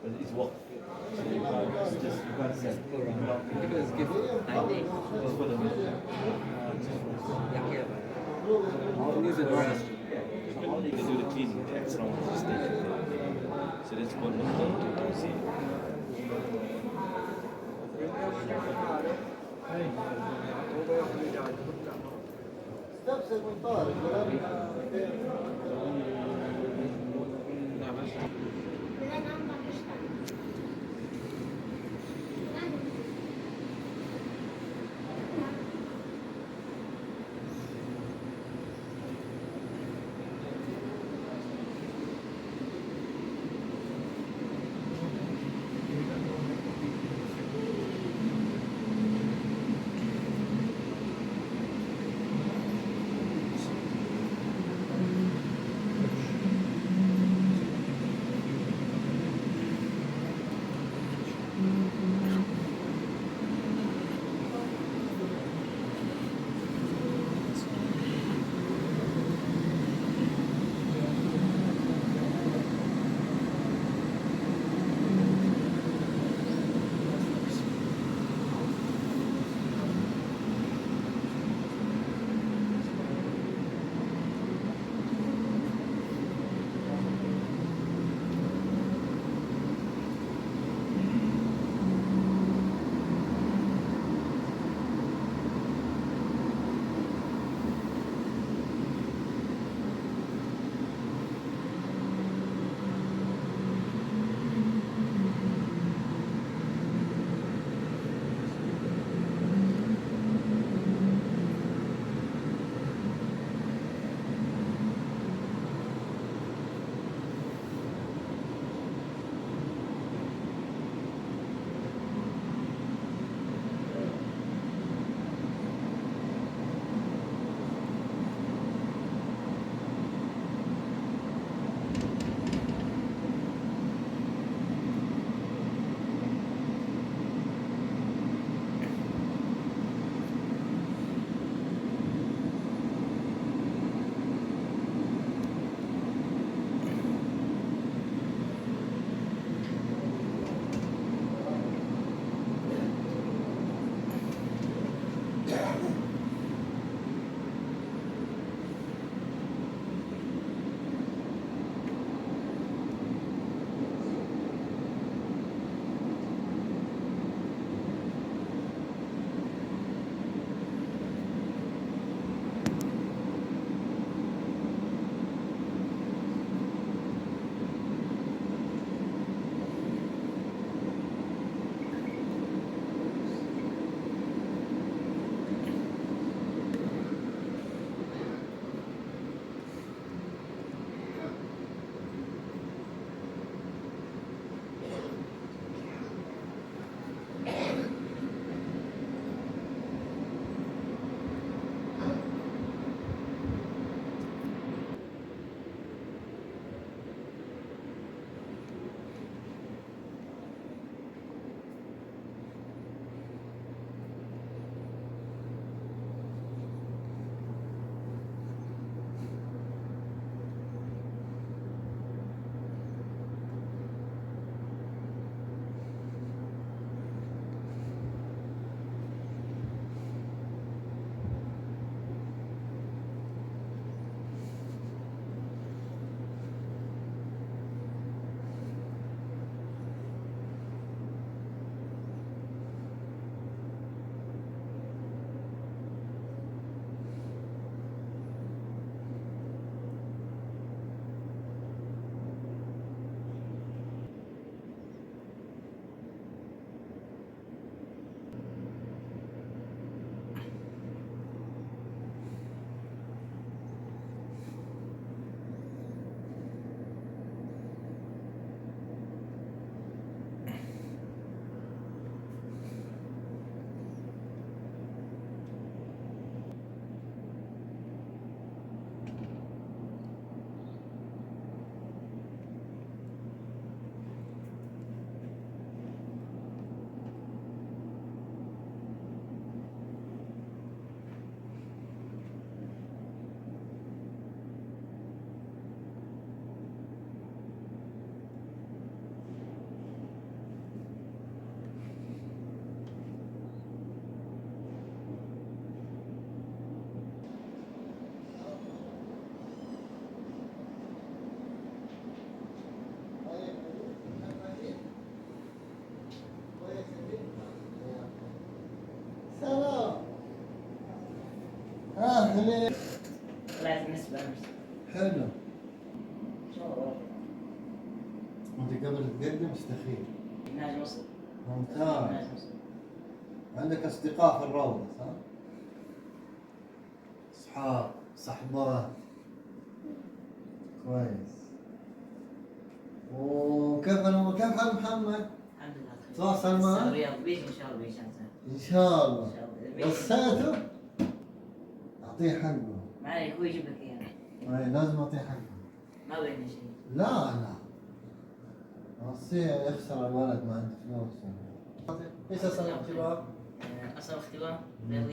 But it's work. So you can't sell. Because give ID. It's for the Yeah, here. Use it rest. So how they can do the cleaning from the station. So that's what we want to see. أهلين. طلعت النسبة أمس. حلو. إن شاء الله. أنت قبل تقدم استخير. ناجي مصر. ممتاز. ناجي مصر. عندك أصدقاء في الروضة صح؟ أصحاب صحبات. كويس. وكيف كيف حال محمد؟ الحمد لله. تواصل معه؟ الرياض بيجي إن شاء الله بيجي إن شاء الله. إن شاء الله. وصيته؟ أعطيه حقه. ما عليك هو يجيب لك إياه. أي لازم أعطيه حقه. ما بيننا شيء. لا لا. وصيه يخسر الولد ما عنده فلوس. ايش اصلا الاختبار؟ أصل اختبار رياضي.